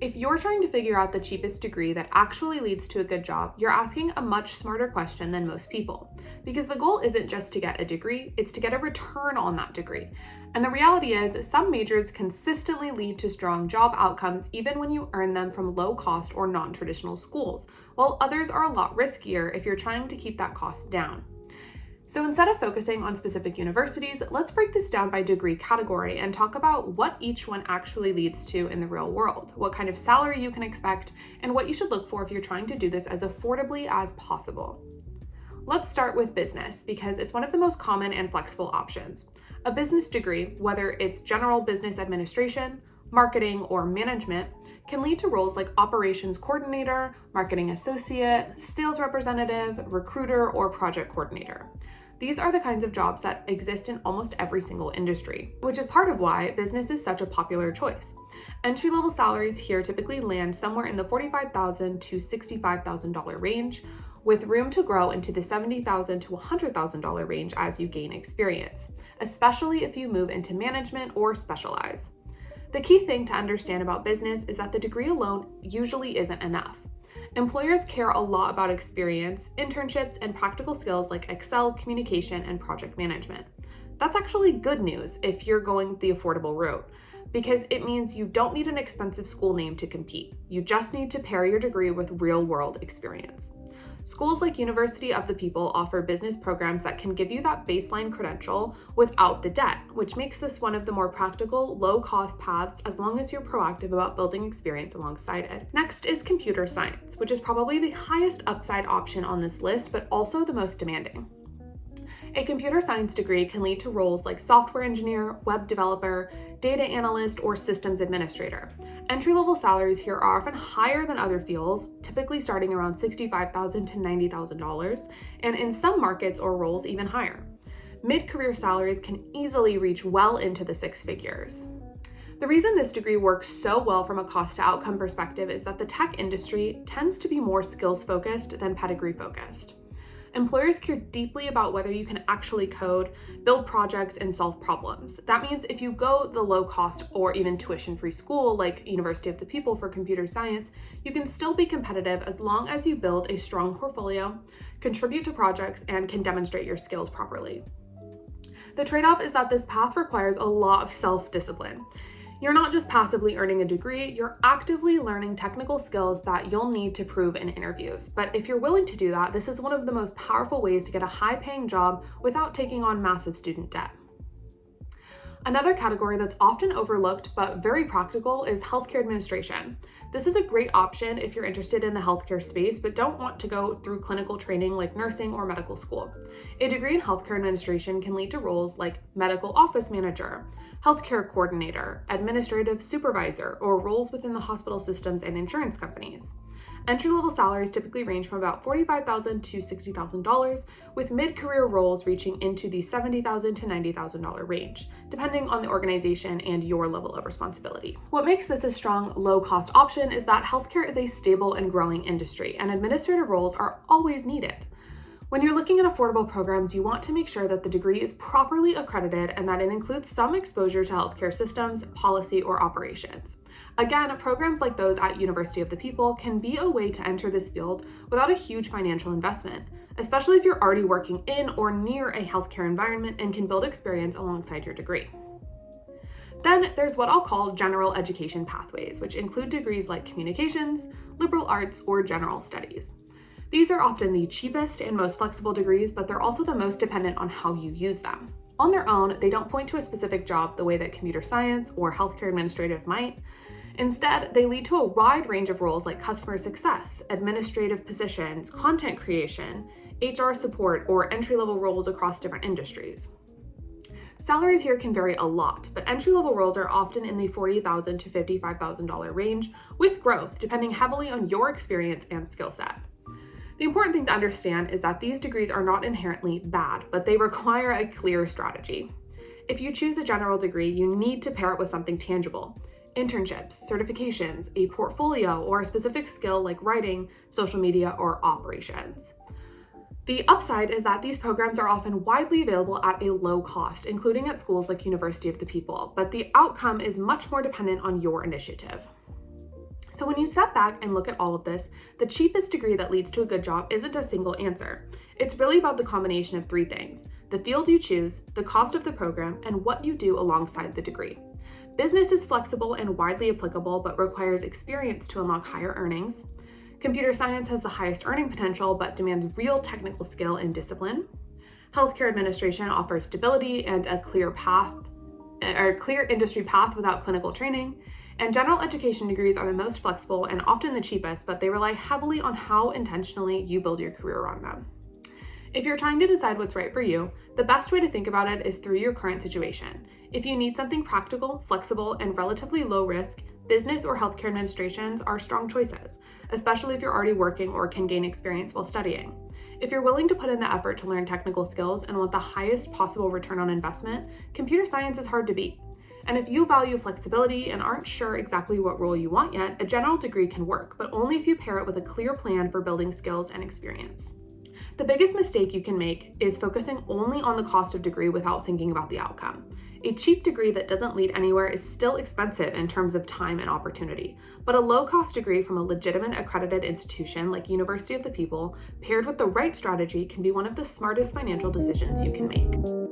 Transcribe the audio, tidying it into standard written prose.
If you're trying to figure out the cheapest degree that actually leads to a good job, you're asking a much smarter question than most people. Because the goal isn't just to get a degree, it's to get a return on that degree. And the reality is, some majors consistently lead to strong job outcomes even when you earn them from low-cost or non-traditional schools, while others are a lot riskier if you're trying to keep that cost down. So instead of focusing on specific universities, let's break this down by degree category and talk about what each one actually leads to in the real world, what kind of salary you can expect, and what you should look for if you're trying to do this as affordably as possible. Let's start with business because it's one of the most common and flexible options. A business degree, whether it's general business administration, marketing, or management, can lead to roles like operations coordinator, marketing associate, sales representative, recruiter, or project coordinator. These are the kinds of jobs that exist in almost every single industry, which is part of why business is such a popular choice. Entry-level salaries here typically land somewhere in the $45,000 to $65,000 range, with room to grow into the $70,000 to $100,000 range as you gain experience, especially if you move into management or specialize. The key thing to understand about business is that the degree alone usually isn't enough. Employers care a lot about experience, internships, and practical skills like Excel, communication, and project management. That's actually good news if you're going the affordable route, because it means you don't need an expensive school name to compete. You just need to pair your degree with real-world experience. Schools like University of the People offer business programs that can give you that baseline credential without the debt, which makes this one of the more practical, low-cost paths as long as you're proactive about building experience alongside it. Next is computer science, which is probably the highest upside option on this list, but also the most demanding. A computer science degree can lead to roles like software engineer, web developer, data analyst, or systems administrator. Entry-level salaries here are often higher than other fields, typically starting around $65,000 to $90,000, and in some markets or roles even higher. Mid-career salaries can easily reach well into the six figures. The reason this degree works so well from a cost-to-outcome perspective is that the tech industry tends to be more skills-focused than pedigree-focused. Employers care deeply about whether you can actually code, build projects, and solve problems. That means if you go the low-cost or even tuition-free school like University of the People for computer science, you can still be competitive as long as you build a strong portfolio, contribute to projects, and can demonstrate your skills properly. The trade-off is that this path requires a lot of self-discipline. You're not just passively earning a degree, you're actively learning technical skills that you'll need to prove in interviews. But if you're willing to do that, this is one of the most powerful ways to get a high-paying job without taking on massive student debt. Another category that's often overlooked but very practical is healthcare administration. This is a great option if you're interested in the healthcare space but don't want to go through clinical training like nursing or medical school. A degree in healthcare administration can lead to roles like medical office manager, healthcare coordinator, administrative supervisor, or roles within the hospital systems and insurance companies. Entry-level salaries typically range from about $45,000 to $60,000, with mid-career roles reaching into the $70,000 to $90,000 range, depending on the organization and your level of responsibility. What makes this a strong, low-cost option is that healthcare is a stable and growing industry, and administrative roles are always needed. When you're looking at affordable programs, you want to make sure that the degree is properly accredited and that it includes some exposure to healthcare systems, policy, or operations. Again, programs like those at University of the People can be a way to enter this field without a huge financial investment, especially if you're already working in or near a healthcare environment and can build experience alongside your degree. Then there's what I'll call general education pathways, which include degrees like communications, liberal arts, or general studies. These are often the cheapest and most flexible degrees, but they're also the most dependent on how you use them. On their own, they don't point to a specific job the way that computer science or healthcare administrative might. Instead, they lead to a wide range of roles like customer success, administrative positions, content creation, HR support, or entry-level roles across different industries. Salaries here can vary a lot, but entry-level roles are often in the $40,000 to $55,000 range, with growth depending heavily on your experience and skill set. The important thing to understand is that these degrees are not inherently bad, but they require a clear strategy. If you choose a general degree, you need to pair it with something tangible. Internships, certifications, a portfolio, or a specific skill like writing, social media, or operations. The upside is that these programs are often widely available at a low cost, including at schools like University of the People, but the outcome is much more dependent on your initiative. So when you step back and look at all of this, the cheapest degree that leads to a good job isn't a single answer. It's really about the combination of three things: the field you choose, the cost of the program, and what you do alongside the degree. Business is flexible and widely applicable, but requires experience to unlock higher earnings. Computer science has the highest earning potential, but demands real technical skill and discipline. Healthcare administration offers stability and a clear industry path without clinical training. And general education degrees are the most flexible and often the cheapest, but they rely heavily on how intentionally you build your career around them. If you're trying to decide what's right for you, the best way to think about it is through your current situation. If you need something practical, flexible, and relatively low risk, business or healthcare administrations are strong choices, especially if you're already working or can gain experience while studying. If you're willing to put in the effort to learn technical skills and want the highest possible return on investment, computer science is hard to beat. And if you value flexibility and aren't sure exactly what role you want yet, a general degree can work, but only if you pair it with a clear plan for building skills and experience. The biggest mistake you can make is focusing only on the cost of degree without thinking about the outcome. A cheap degree that doesn't lead anywhere is still expensive in terms of time and opportunity, but a low-cost degree from a legitimate accredited institution like University of the People, paired with the right strategy, can be one of the smartest financial decisions you can make.